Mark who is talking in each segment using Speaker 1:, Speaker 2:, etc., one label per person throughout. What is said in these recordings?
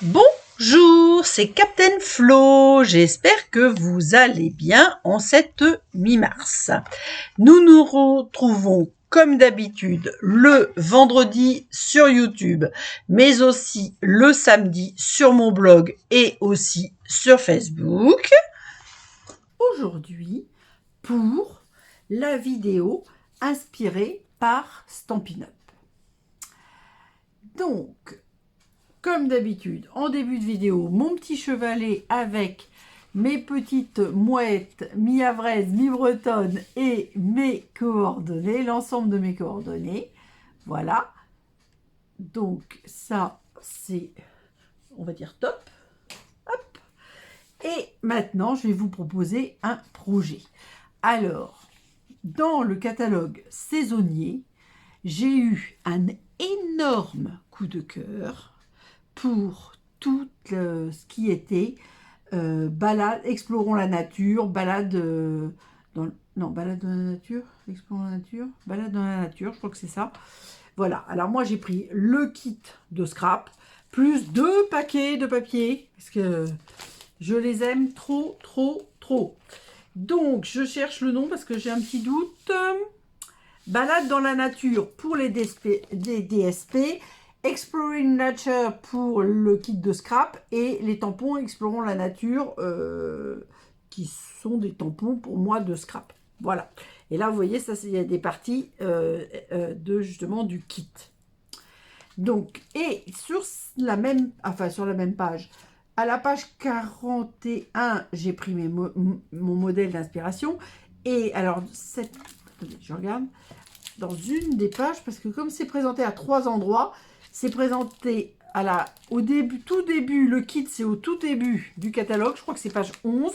Speaker 1: Bonjour, c'est Captain Flo. J'espère que vous allez bien en cette mi-mars. Nous nous retrouvons comme d'habitude le vendredi sur YouTube, mais aussi le samedi sur mon blog et aussi sur Facebook. Aujourd'hui, pour la vidéo inspirée par Stampin' Up. Donc, comme d'habitude, en début de vidéo, mon petit chevalet avec mes petites mouettes mi-havraise, mi-bretonne et mes coordonnées, l'ensemble de mes coordonnées. Voilà. Donc ça, c'est, on va dire, top. Hop. Et maintenant, je vais vous proposer un projet. Alors, dans le catalogue saisonnier, j'ai eu un énorme coup de cœur pour tout ce qui était balade, explorons la nature, balade balade dans la nature, explorons la nature, balade dans la nature, je crois que c'est ça. Voilà, alors moi j'ai pris le kit de scrap, plus 2 paquets de papier, parce que je les aime trop. Donc je cherche le nom parce que j'ai un petit doute. Balade dans la nature pour les DSP, Exploring Nature pour le kit de scrap et les tampons Explorons la nature qui sont des tampons pour moi de scrap. Voilà. Et là, vous voyez, ça, il y a des parties justement du kit. Donc, et sur la même page, à la page 41, j'ai pris mon modèle d'inspiration. Et alors, attendez, je regarde dans une des pages, parce que comme c'est présenté à 3 endroits, c'est présenté au début, tout début, le kit c'est au tout début du catalogue, je crois que c'est page 11.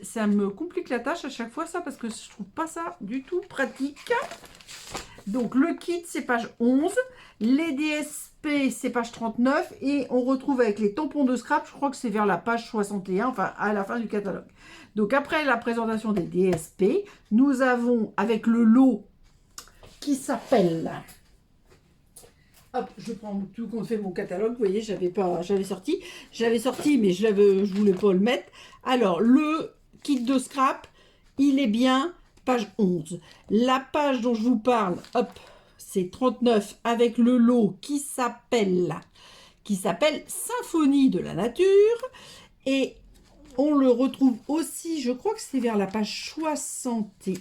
Speaker 1: Ça me complique la tâche à chaque fois ça, parce que je trouve pas ça du tout pratique. Donc le kit c'est page 11, les DSP c'est page 39, et on retrouve avec les tampons de scrap, je crois que c'est vers la page 61, enfin à la fin du catalogue. Donc après la présentation des DSP, nous avons avec le lot qui s'appelle... Hop, je prends tout compte fait mon catalogue. Vous voyez, j'avais sorti, mais je voulais pas le mettre. Alors, le kit de scrap, il est bien page 11. La page dont je vous parle, hop, c'est 39 avec le lot qui s'appelle Symphonie de la nature. Et on le retrouve aussi, je crois que c'est vers la page 61.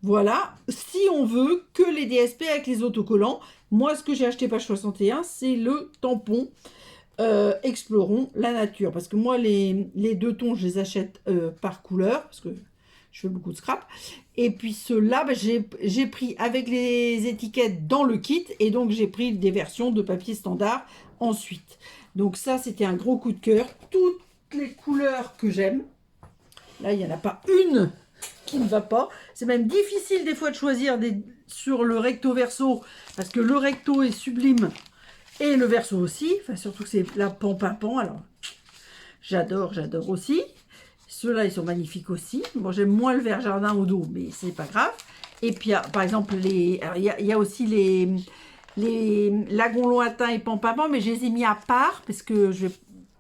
Speaker 1: Voilà, si on veut que les DSP avec les autocollants. Moi, ce que j'ai acheté page 61, c'est le tampon Explorons la nature. Parce que moi, les 2 tons, je les achète par couleur, parce que je fais beaucoup de scrap. Et puis ceux-là, j'ai pris avec les étiquettes dans le kit, et donc j'ai pris des versions de papier standard ensuite. Donc ça, c'était un gros coup de cœur. Toutes les couleurs que j'aime. Là, il n'y en a pas une qui ne va pas. C'est même difficile des fois de choisir sur le recto verso, parce que le recto est sublime et le verso aussi, enfin surtout que c'est la pan-pimpant, alors j'adore aussi. Ceux-là ils sont magnifiques aussi. Bon, j'aime moins le vert jardin au dos, mais c'est pas grave. Et puis par exemple il y a aussi les lagons lointains et pan-pimpant, mais je les ai mis à part parce que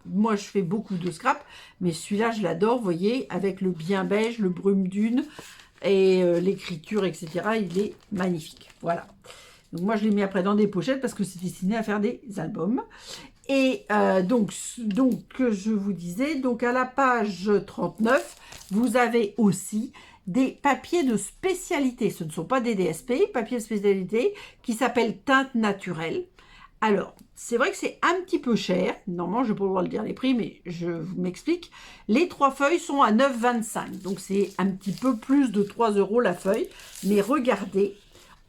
Speaker 1: moi, je fais beaucoup de scrap, mais celui-là, je l'adore, vous voyez, avec le bien beige, le brume dune et l'écriture, etc. Il est magnifique, voilà. Donc, moi, je l'ai mis après dans des pochettes parce que c'est destiné à faire des albums. Et donc, je vous disais, donc à la page 39, vous avez aussi des papiers de spécialité. Ce ne sont pas des DSP, papiers de spécialité, qui s'appellent teintes naturelles. Alors, c'est vrai que c'est un petit peu cher. Normalement, je ne vais pas pouvoir le dire les prix, mais je vous m'explique. Les 3 feuilles sont à 9,25. Donc, c'est un petit peu plus de 3 € la feuille. Mais regardez,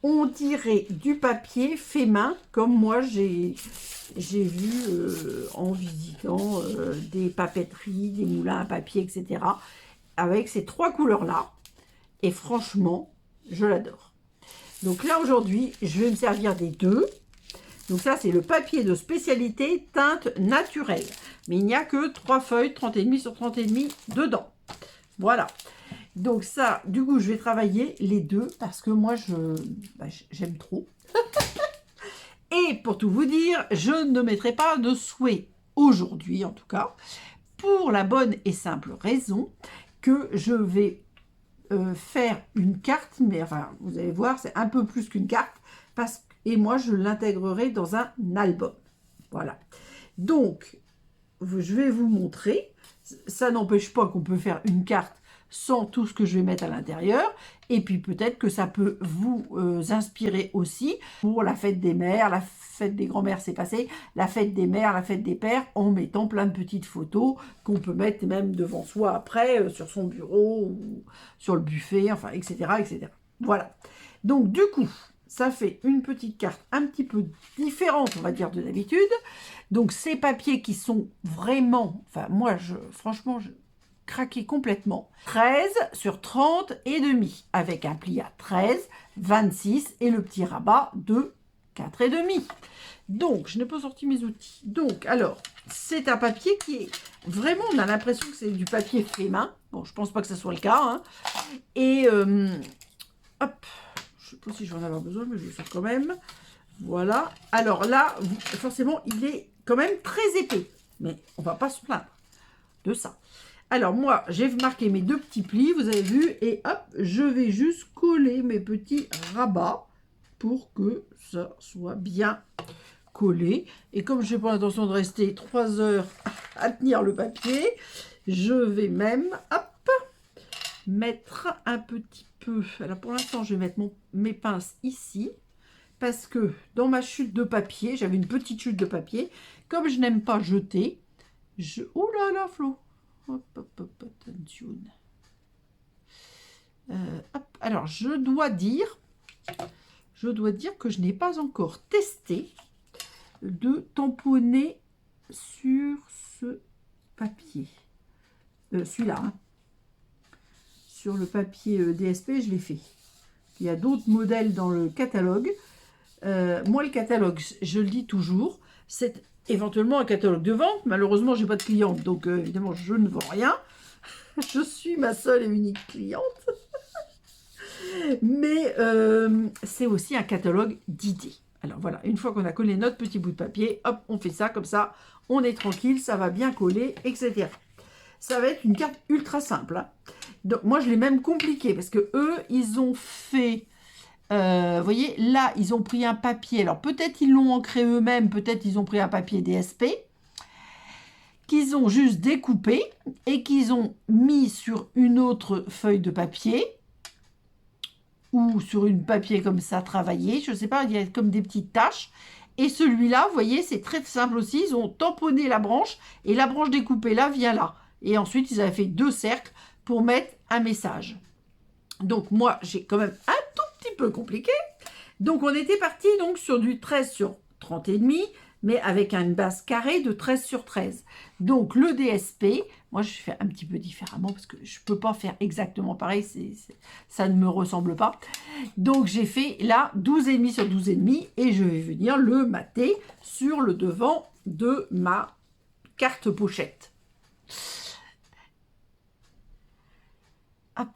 Speaker 1: on dirait du papier fait main, comme moi, j'ai vu en visitant des papeteries, des moulins à papier, etc. Avec ces 3 couleurs-là. Et franchement, je l'adore. Donc là, aujourd'hui, je vais me servir des 2. Donc ça, c'est le papier de spécialité teinte naturelle. Mais il n'y a que 3 feuilles, 30,5 sur 30,5 dedans. Voilà. Donc ça, du coup, je vais travailler les 2 parce que moi, j'aime trop. Et Et pour tout vous dire, je ne mettrai pas de souhait aujourd'hui en tout cas, pour la bonne et simple raison que je vais faire une carte, mais enfin vous allez voir c'est un peu plus qu'une carte, et moi je l'intégrerai dans un album. Voilà. Donc je vais vous montrer, ça n'empêche pas qu'on peut faire une carte sans tout ce que je vais mettre à l'intérieur, et puis peut-être que ça peut vous inspirer aussi pour la fête des mères, la fête des grands-mères c'est passé, la fête des mères, la fête des pères, en mettant plein de petites photos qu'on peut mettre même devant soi après, sur son bureau, ou sur le buffet, enfin, etc., etc. Voilà. Donc du coup, ça fait une petite carte un petit peu différente, on va dire, de d'habitude. Donc ces papiers qui sont vraiment, enfin moi, franchement, je craquais complètement. 13 sur 30 et demi, avec un pli à 13, 26 et le petit rabat de 4 et demi. Donc, je n'ai pas sorti mes outils. Donc, alors, c'est un papier qui est vraiment, on a l'impression que c'est du papier fait main. Bon, je pense pas que ce soit le cas. Hein. Et, hop, je sais pas si je vais en avoir besoin, mais je le sors quand même. Voilà. Alors là, forcément, il est quand même très épais. Mais on va pas se plaindre de ça. Alors moi, j'ai marqué mes deux petits plis, vous avez vu, et hop, je vais juste coller mes petits rabats pour que ça soit bien collé. Et comme je n'ai pas l'intention de rester 3 heures à tenir le papier, je vais même, hop, mettre un petit peu. Alors pour l'instant, je vais mettre mes pinces ici, parce que dans ma chute de papier, j'avais une petite chute de papier. Comme je n'aime pas jeter, ouh là là, Flo. Hop, hop, hop, attention. Hop. Alors, je dois dire que je n'ai pas encore testé de tamponner sur ce papier. Celui-là. Hein. Sur le papier DSP, je l'ai fait. Il y a d'autres modèles dans le catalogue. Moi, le catalogue, je le dis toujours, c'est éventuellement un catalogue de vente. Malheureusement, je n'ai pas de cliente, donc évidemment, je ne vends rien. Je suis ma seule et unique cliente. Mais c'est aussi un catalogue d'idées. Alors voilà, une fois qu'on a collé notre petit bout de papier, hop, on fait ça, comme ça, on est tranquille, ça va bien coller, etc. Ça va être une carte ultra simple. Hein. Donc moi, je l'ai même compliqué, parce que eux, ils ont fait... vous voyez, là, ils ont pris un papier. Alors, peut-être ils l'ont ancré eux-mêmes, peut-être ils ont pris un papier DSP, qu'ils ont juste découpé et qu'ils ont mis sur une autre feuille de papier ou sur une papier comme ça travaillé. Je ne sais pas, il y a comme des petites taches. Et celui-là, vous voyez, c'est très simple aussi. Ils ont tamponné la branche et la branche découpée là vient là. Et ensuite, ils avaient fait 2 cercles pour mettre un message. Donc, moi, j'ai quand même un petit peu compliqué. Donc, on était parti donc sur du 13 sur 30 et demi, mais avec une base carrée de 13 sur 13. Donc, le DSP, moi, je fais un petit peu différemment parce que je ne peux pas faire exactement pareil, ça ne me ressemble pas. Donc, j'ai fait là 12,5 sur 12,5 et je vais venir le mater sur le devant de ma carte pochette. Hop.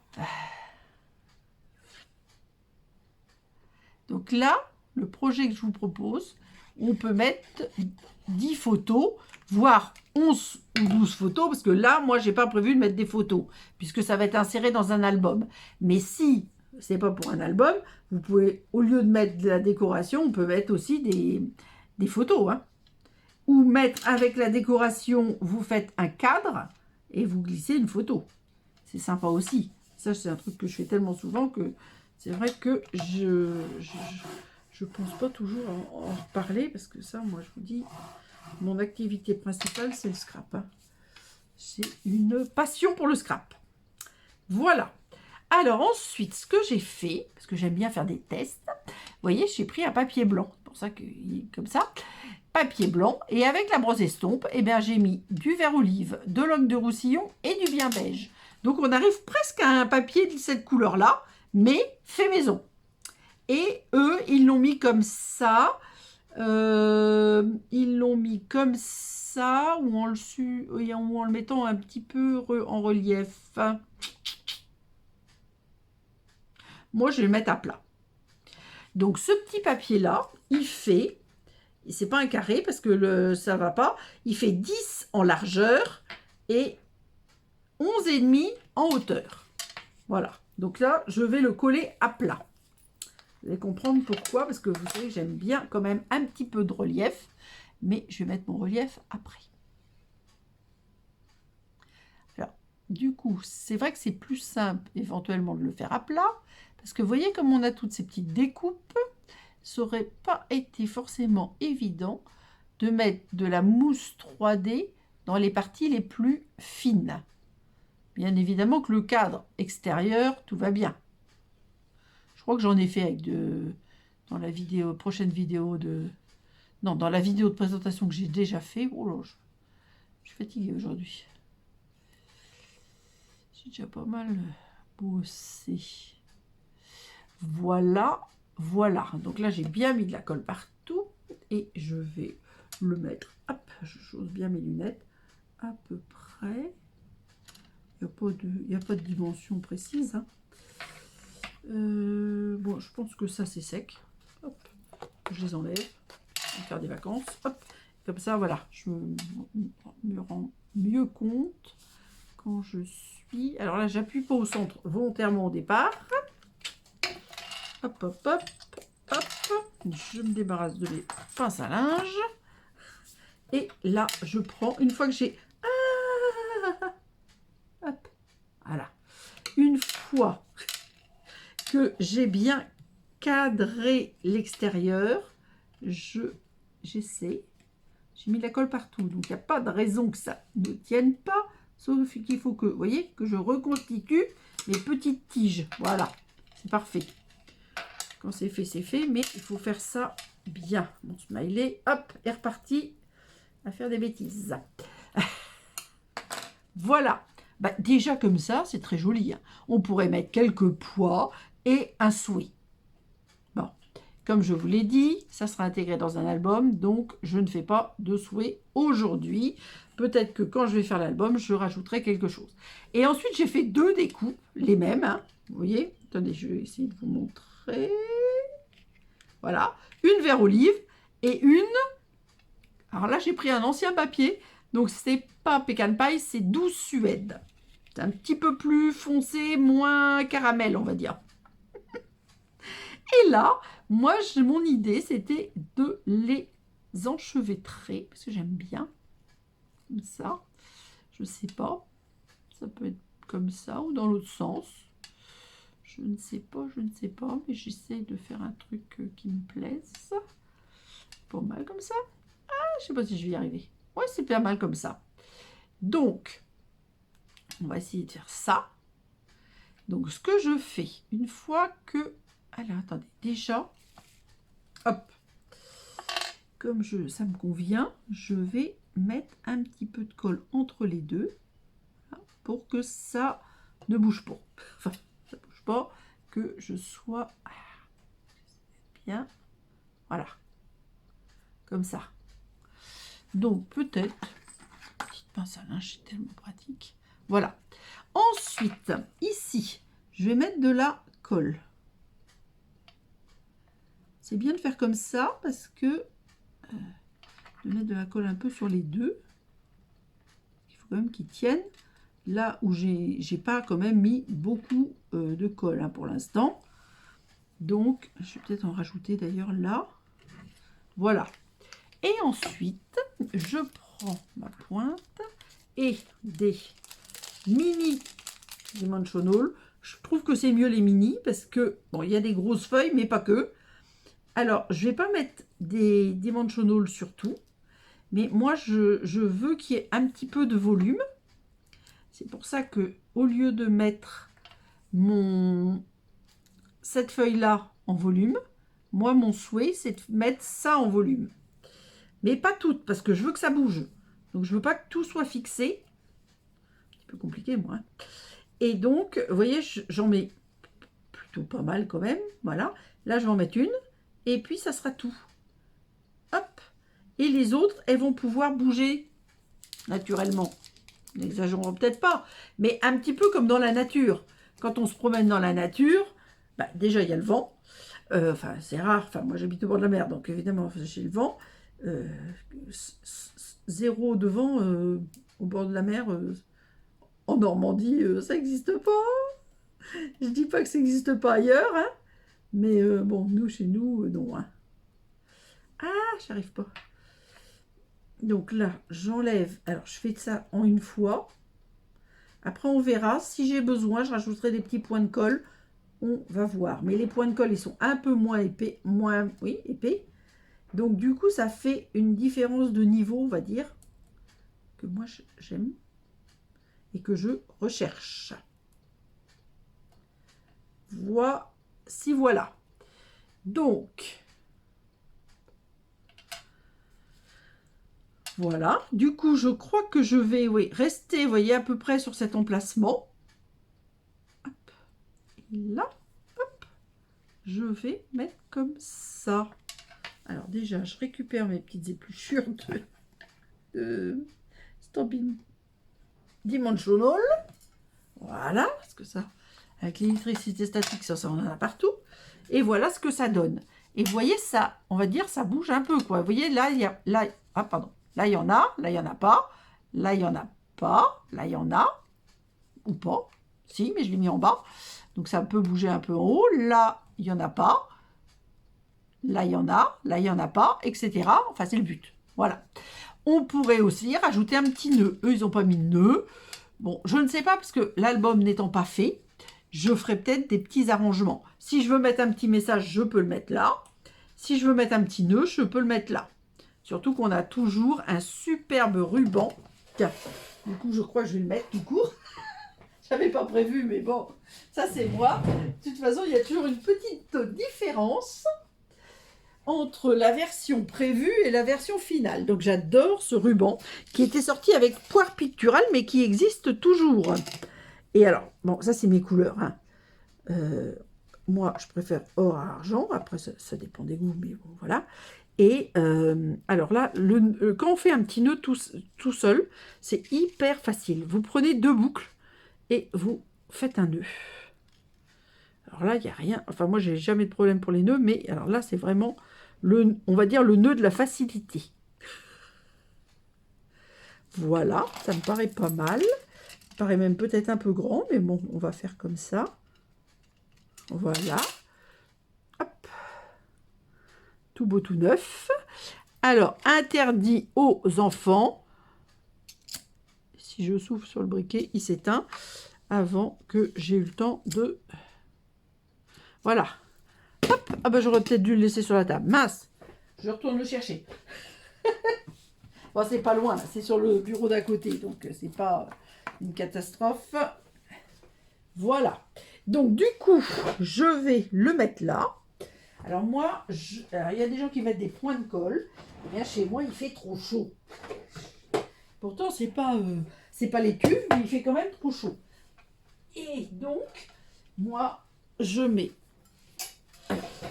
Speaker 1: Donc là, le projet que je vous propose, on peut mettre 10 photos, voire 11 ou 12 photos, parce que là, moi, je n'ai pas prévu de mettre des photos, puisque ça va être inséré dans un album. Mais si ce n'est pas pour un album, vous pouvez, au lieu de mettre de la décoration, on peut mettre aussi des photos. Hein. Ou mettre avec la décoration, vous faites un cadre et vous glissez une photo. C'est sympa aussi. Ça, c'est un truc que je fais tellement souvent que... C'est vrai que je pense pas toujours en reparler parce que ça, moi, je vous dis, mon activité principale, c'est le scrap. Hein. J'ai une passion pour le scrap. Voilà. Alors ensuite, ce que j'ai fait, parce que j'aime bien faire des tests, vous voyez, j'ai pris un papier blanc. C'est pour ça qu'il est comme ça. Papier blanc. Et avec la brosse estompe, eh bien, j'ai mis du vert olive, de l'encre de Roussillon et du bien beige. Donc, on arrive presque à un papier de cette couleur-là, mais fait maison. Et eux, ils l'ont mis comme ça. Ils l'ont mis comme ça, ou en le mettant un petit peu en relief. Moi, je vais le mettre à plat. Donc, ce petit papier-là, il fait c'est pas un carré parce que ça va pas. Il fait 10 en largeur et 11,5 en hauteur. Voilà. Donc là, je vais le coller à plat. Vous allez comprendre pourquoi, parce que vous savez que j'aime bien quand même un petit peu de relief, mais je vais mettre mon relief après. Alors, du coup, c'est vrai que c'est plus simple éventuellement de le faire à plat, parce que vous voyez comme on a toutes ces petites découpes, ça n'aurait pas été forcément évident de mettre de la mousse 3D dans les parties les plus fines. Bien évidemment que le cadre extérieur, tout va bien. Je crois que j'en ai fait avec dans la vidéo, prochaine vidéo de... Non, dans la vidéo de présentation que j'ai déjà fait. Oh là, je suis fatiguée aujourd'hui. J'ai déjà pas mal bossé. Voilà, voilà. Donc là, j'ai bien mis de la colle partout. Et je vais le mettre. Hop, j'ose bien mes lunettes. À peu près. Il n'y a pas de dimension précise. Hein. Bon, je pense que ça, c'est sec. Hop, je les enlève. On va faire des vacances. Hop, comme ça, voilà. Je me rends mieux compte quand je suis... Alors là, j'appuie pas au centre volontairement au départ. Hop, hop, hop, hop. Je me débarrasse de mes pinces à linge. Et là, je prends, une fois que j'ai... Hop, voilà. Une fois que j'ai bien cadré l'extérieur, j'essaie. J'ai mis la colle partout, donc il n'y a pas de raison que ça ne tienne pas, sauf qu'il faut que, vous voyez, que je reconstitue mes petites tiges. Voilà, c'est parfait. Quand c'est fait, mais il faut faire ça bien. Mon smiley, hop, est reparti à faire des bêtises. Voilà. Bah, déjà comme ça, c'est très joli. Hein. On pourrait mettre quelques pois et un souhait. Bon, comme je vous l'ai dit, ça sera intégré dans un album, donc je ne fais pas de souhait aujourd'hui. Peut-être que quand je vais faire l'album, je rajouterai quelque chose. Et ensuite, j'ai fait 2 découpes, les mêmes. Hein. Vous voyez? Attendez, je vais essayer de vous montrer. Voilà, une vert olive et une... Alors là, j'ai pris un ancien papier, donc c'est pas Pecan Pie, c'est Douce Suède. C'est un petit peu plus foncé, moins caramel, on va dire. Et là, moi, mon idée, c'était de les enchevêtrer, parce que j'aime bien, comme ça. Je sais pas, ça peut être comme ça ou dans l'autre sens. Je ne sais pas, mais j'essaie de faire un truc qui me plaise. Pas mal comme ça. Ah, je sais pas si je vais y arriver. Ouais, c'est pas mal comme ça. Donc, on va essayer de faire ça. Donc, ce que je fais, une fois que... Alors, attendez, déjà, hop, comme ça me convient, je vais mettre un petit peu de colle entre les deux pour que ça ne bouge pas. Enfin, ça ne bouge pas, que je sois bien, voilà, comme ça. Donc, peut-être, petite pince à linge, c'est tellement pratique. Voilà. Ensuite, ici, je vais mettre de la colle. C'est bien de faire comme ça parce que de mettre de la colle un peu sur les deux. Il faut quand même qu'ils tiennent. Là où j'ai pas quand même mis beaucoup de colle hein, pour l'instant. Donc, je vais peut-être en rajouter d'ailleurs là. Voilà. Et ensuite, je prends ma pointe et des mini dimensional. Je trouve que c'est mieux les mini parce que, bon, il y a des grosses feuilles, mais pas que. Alors, je vais pas mettre des dimensional sur tout, mais moi, je veux qu'il y ait un petit peu de volume. C'est pour ça que, au lieu de mettre cette feuille-là en volume, moi, mon souhait, c'est de mettre ça en volume. Mais pas toutes, parce que je veux que ça bouge. Donc, je veux pas que tout soit fixé. Un petit peu compliqué, moi. Hein. Et donc, vous voyez, j'en mets plutôt pas mal quand même. Voilà. Là, je vais en mettre une. Et puis, ça sera tout. Hop. Et les autres, elles vont pouvoir bouger naturellement. N'exagérons peut-être pas. Mais un petit peu comme dans la nature. Quand on se promène dans la nature, bah, déjà, il y a le vent. Enfin, c'est rare. Enfin, moi, j'habite au bord de la mer. Donc, évidemment, j'ai le vent. zéro devant, au bord de la mer, en Normandie, ça n'existe pas. Je dis pas que ça n'existe pas ailleurs, hein, mais bon, nous, chez nous, non. Hein. Ah, j'arrive pas. Donc là, j'enlève. Alors, je fais ça en une fois. Après, on verra. Si j'ai besoin, je rajouterai des petits points de colle. On va voir. Mais les points de colle, ils sont un peu moins épais. Oui, épais. Donc, du coup, ça fait une différence de niveau, on va dire, que moi, j'aime et que je recherche. Voici, voilà. Donc, voilà. Du coup, je crois que je vais rester, vous voyez, à peu près sur cet emplacement. Hop. Et là, hop, je vais mettre comme ça. Alors déjà, je récupère mes petites épluchures de Stampin' Dimensional. Voilà, parce que ça, avec l'électricité statique, ça on en a partout. Et voilà ce que ça donne. Et vous voyez, ça, on va dire, ça bouge un peu, quoi. Vous voyez, là, il y a, là, ah, pardon, là, il y en a, là, il n'y en a pas, là, il n'y en a pas, là, il y en a, ou pas. Si, mais je l'ai mis en bas. Donc, ça peut bouger un peu en haut. Là, il n'y en a pas. Là, il y en a, là, il n'y en a pas, etc. Enfin, c'est le but. Voilà. On pourrait aussi rajouter un petit nœud. Eux, ils n'ont pas mis de nœud. Bon, je ne sais pas, parce que l'album n'étant pas fait, je ferai peut-être des petits arrangements. Si je veux mettre un petit message, je peux le mettre là. Si je veux mettre un petit nœud, je peux le mettre là. Surtout qu'on a toujours un superbe ruban. Tiens, du coup, je crois que je vais le mettre tout court. J'avais pas prévu, mais bon, ça c'est moi. De toute façon, il y a toujours une petite différence entre la version prévue et la version finale. Donc j'adore ce ruban qui était sorti avec Poire Picturale, mais qui existe toujours. Et alors, bon, ça c'est mes couleurs. Hein. Moi, je préfère or à argent. Après, ça dépend des goûts, mais bon, voilà. Et alors là, quand on fait un petit nœud tout seul, c'est hyper facile. Vous prenez 2 boucles et vous faites un nœud. Alors là, il n'y a rien. Enfin, moi, j'ai jamais de problème pour les nœuds, mais alors là, c'est vraiment, on va dire, le nœud de la facilité. Voilà, ça me paraît pas mal. Ça me paraît même peut-être un peu grand, mais bon, on va faire comme ça. Voilà. Hop. Tout beau, tout neuf. Alors, interdit aux enfants. Si je souffle sur le briquet, il s'éteint avant que j'ai eu le temps de... Voilà. Hop. Ah ben, j'aurais peut-être dû le laisser sur la table. Mince. Je retourne le chercher. Bon, c'est pas loin, c'est sur le bureau d'à côté, donc c'est pas une catastrophe. Voilà. Donc, du coup, je vais le mettre là. Alors moi, il y a des gens qui mettent des points de colle. Eh bien, chez moi, il fait trop chaud. Pourtant, c'est pas les tubes, mais il fait quand même trop chaud. Et donc, moi, je mets...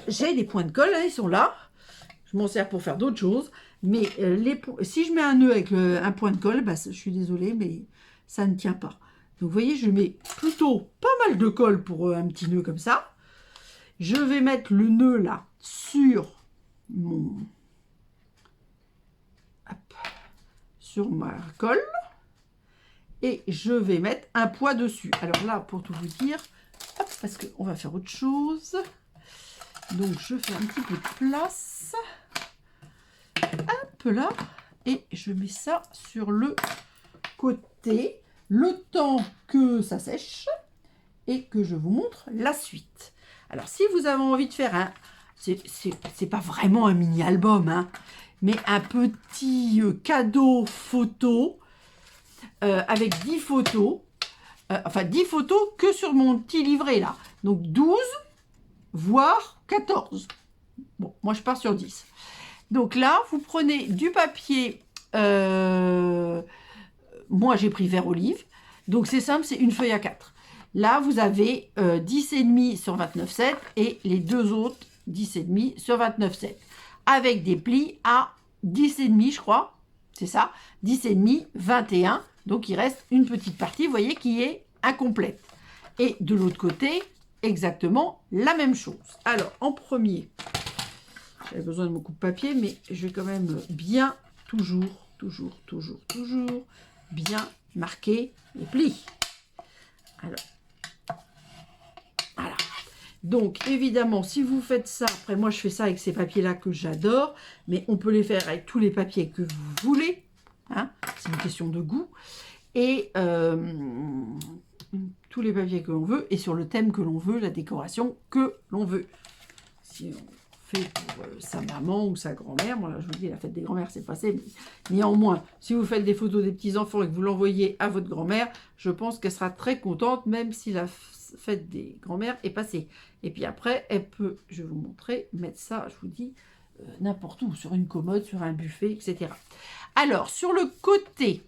Speaker 1: J'ai des points de colle, hein, ils sont là. Je m'en sers pour faire d'autres choses. Mais si je mets un nœud avec un point de colle, bah, je suis désolée, mais ça ne tient pas. Donc, vous voyez, je mets plutôt pas mal de colle pour un petit nœud comme ça. Je vais mettre le nœud là sur ma colle. Et je vais mettre un poids dessus. Alors là, pour tout vous dire, hop, parce qu'on va faire autre chose. Donc, je fais un petit peu de place. Hop là. Et je mets ça sur le côté. Le temps que ça sèche. Et que je vous montre la suite. Alors, si vous avez envie de faire un... C'est pas vraiment un mini-album, hein, mais un petit cadeau photo avec 10 photos. Enfin, 10 photos que sur mon petit livret, là. Donc, 12, voire 14. Bon, moi, je pars sur 10. Donc là, vous prenez du papier... moi, j'ai pris vert olive. Donc, c'est simple, c'est une feuille A4. Là, vous avez 10,5 sur 29,7 et les deux autres 10,5 sur 29,7 avec des plis à 10,5, je crois. C'est ça, 10,5, 21. Donc, il reste une petite partie, vous voyez, qui est incomplète. Et de l'autre côté, exactement la même chose. Alors, en premier, j'avais besoin de mon coupe-papier, mais je vais quand même bien, toujours bien marquer les plis. Alors, voilà. Donc, évidemment, si vous faites ça, après moi je fais ça avec ces papiers-là que j'adore, mais on peut les faire avec tous les papiers que vous voulez, hein, c'est une question de goût, et tous les papiers que l'on veut, et sur le thème que l'on veut, la décoration que l'on veut. Si on fait pour sa maman ou sa grand-mère, bon là je vous dis la fête des grand-mères c'est passé, mais néanmoins, si vous faites des photos des petits-enfants et que vous l'envoyez à votre grand-mère, je pense qu'elle sera très contente, même si la fête des grand-mères est passée. Et puis après, elle peut, je vais vous montrer, mettre ça, je vous dis, n'importe où, sur une commode, sur un buffet, etc. Alors, sur le côté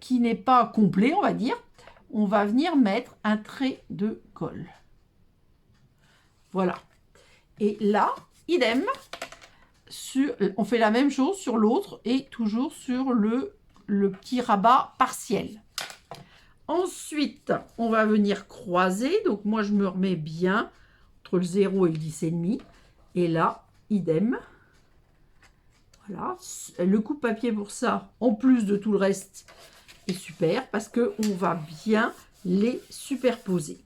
Speaker 1: qui n'est pas complet, on va dire, on va venir mettre un trait de colle. Voilà. Et là, idem, on fait la même chose sur l'autre et toujours sur le petit rabat partiel. Ensuite, on va venir croiser. Donc, moi, je me remets bien entre le 0 et le 10,5. Et là, idem. Voilà. Le coupe-papier pour ça, en plus de tout le reste, est super parce qu'on va bien les superposer.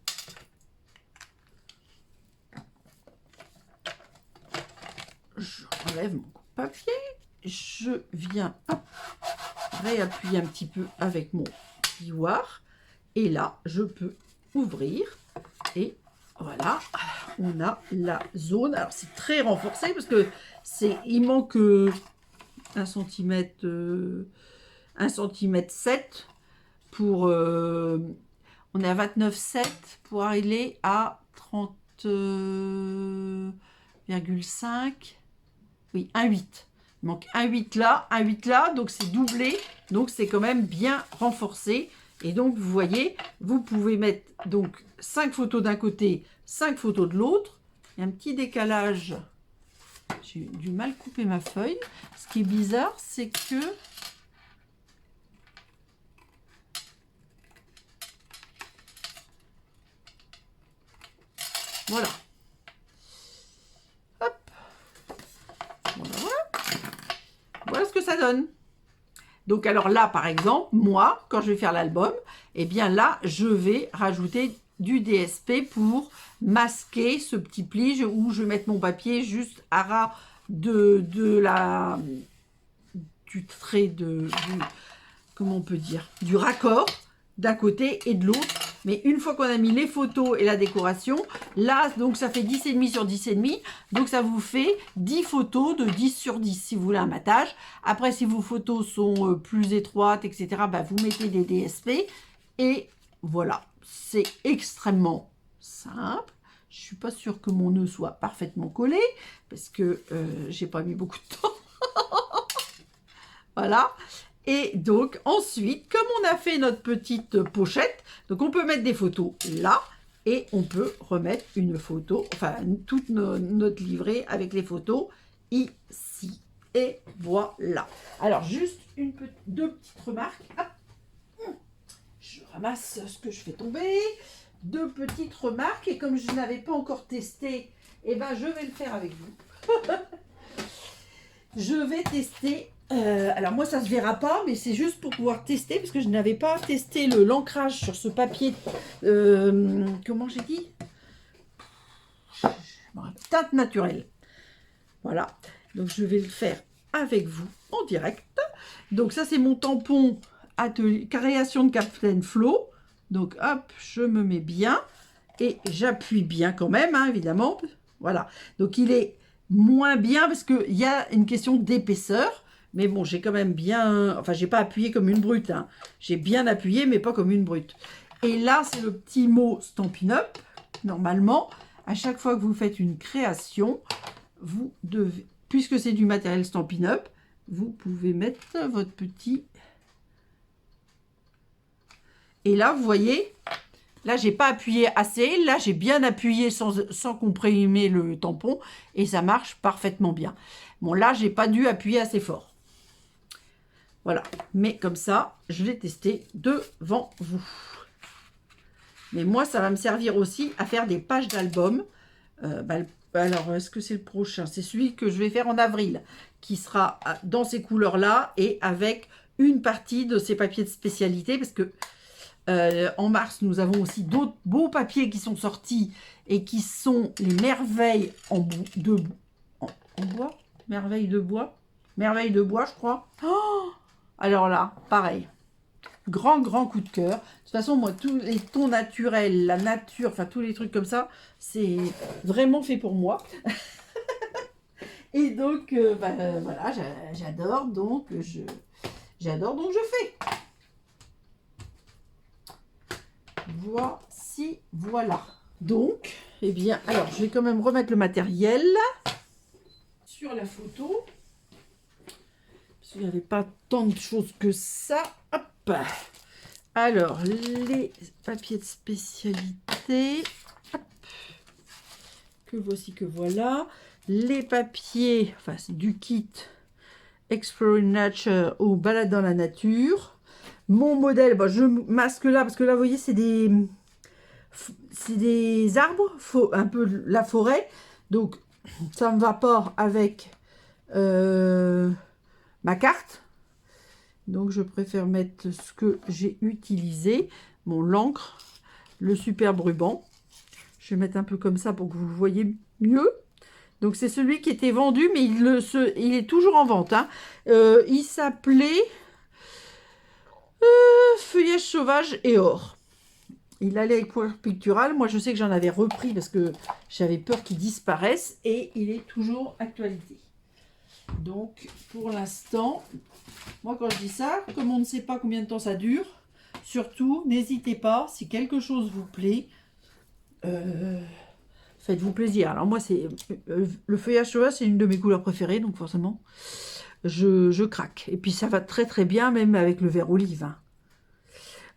Speaker 1: Je relève mon coupe-papier. Je viens réappuyer un petit peu avec mon plioir. Et là, je peux ouvrir et voilà, on a la zone. Alors, c'est très renforcé parce que il manque 1 cm, 1 cm 7 pour... on est à 29,7 pour arriver à 30,5. Oui, 1,8. Il manque 1,8 là, 1,8 là, donc c'est doublé. Donc, c'est quand même bien renforcé. Et donc, vous voyez, vous pouvez mettre donc 5 photos d'un côté, 5 photos de l'autre. Il y a un petit décalage. J'ai eu du mal couper ma feuille. Ce qui est bizarre, c'est que... Voilà. Hop. Voilà. Voilà ce que ça donne. Donc, alors là, par exemple, moi, quand je vais faire l'album, eh bien là, je vais rajouter du DSP pour masquer ce petit pli où je vais mettre mon papier juste à ras du trait comment on peut dire, du raccord d'un côté et de l'autre. Mais une fois qu'on a mis les photos et la décoration, là, donc ça fait 10,5 sur 10,5. Donc ça vous fait 10 photos de 10 sur 10 si vous voulez un matage. Après, si vos photos sont plus étroites, etc., bah, vous mettez des DSP. Et voilà, c'est extrêmement simple. Je ne suis pas sûre que mon nœud soit parfaitement collé parce que j'ai pas mis beaucoup de temps. Voilà. Et donc, ensuite, comme on a fait notre petite pochette, donc on peut mettre des photos là, et on peut remettre une photo, enfin, toute notre livret avec les photos ici. Et voilà. Alors, juste deux petites remarques. Hop. Je ramasse ce que je fais tomber. 2 petites remarques, et comme je n'avais pas encore testé, eh ben, je vais le faire avec vous. Je vais tester... alors moi ça se verra pas, mais c'est juste pour pouvoir tester parce que je n'avais pas testé l'ancrage sur ce papier. Comment j'ai dit, teinte naturelle. Voilà, donc je vais le faire avec vous en direct. Donc ça c'est mon tampon création de Captain Flo. Donc hop, je me mets bien et j'appuie bien quand même, hein, évidemment. Voilà, donc il est moins bien parce qu'il y a une question d'épaisseur. Mais bon, j'ai quand même bien... Enfin, j'ai pas appuyé comme une brute. Hein. J'ai bien appuyé, mais pas comme une brute. Et là, c'est le petit mot Stampin' Up. Normalement, à chaque fois que vous faites une création, vous devez... Puisque c'est du matériel Stampin' Up, vous pouvez mettre votre petit... Et là, vous voyez... Là, j'ai pas appuyé assez. Là, j'ai bien appuyé sans comprimer le tampon. Et ça marche parfaitement bien. Bon, là, j'ai pas dû appuyer assez fort. Voilà, mais comme ça, je l'ai testé devant vous. Mais moi, ça va me servir aussi à faire des pages d'album. Alors, est-ce que c'est le prochain? C'est celui que je vais faire en avril, qui sera dans ces couleurs-là et avec une partie de ces papiers de spécialité, parce que en mars, nous avons aussi d'autres beaux papiers qui sont sortis et qui sont les merveilles en bois, merveilles de bois, je crois. Oh, alors là, pareil. Grand coup de cœur. De toute façon, moi, tous les tons naturels, la nature, enfin tous les trucs comme ça, c'est vraiment fait pour moi. Et donc, voilà, j'adore, donc j'adore, donc je fais. Voici, voilà. Donc, eh bien, alors, je vais quand même remettre le matériel sur la photo. Parce qu'il n'y avait pas tant de choses que ça. Hop. Alors, les papiers de spécialité. Hop. Que voici, que voilà. Les papiers, enfin, c'est du kit Exploring Nature ou Balade dans la nature. Mon modèle, bon, je masque là, parce que là, vous voyez, c'est des arbres, un peu la forêt. Donc, ça me va pas avec ma carte. Donc, je préfère mettre ce que j'ai utilisé. Bon, l'encre, le superbe ruban. Je vais mettre un peu comme ça pour que vous le voyez mieux. Donc, c'est celui qui était vendu, mais il est toujours en vente. Hein. Il s'appelait Feuillage sauvage et or. Il allait avec couleur picturale. Moi, je sais que j'en avais repris parce que j'avais peur qu'il disparaisse. Et il est toujours actualité. Donc, pour l'instant, moi, quand je dis ça, comme on ne sait pas combien de temps ça dure, surtout, n'hésitez pas, si quelque chose vous plaît, faites-vous plaisir. Alors, moi, c'est le feuillage sauvage, c'est une de mes couleurs préférées, donc forcément, je craque. Et puis, ça va très bien, même avec le vert olive. Hein.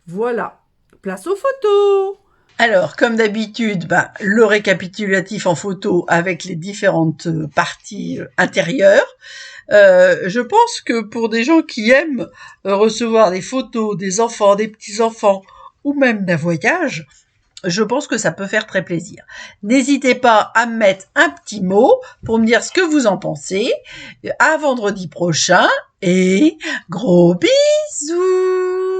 Speaker 1: Voilà. Place aux photos. Alors, comme d'habitude, le récapitulatif en photo avec les différentes parties intérieures. Je pense que pour des gens qui aiment recevoir des photos des enfants, des petits-enfants ou même d'un voyage, je pense que ça peut faire très plaisir. N'hésitez pas à me mettre un petit mot pour me dire ce que vous en pensez. À vendredi prochain et gros bisous!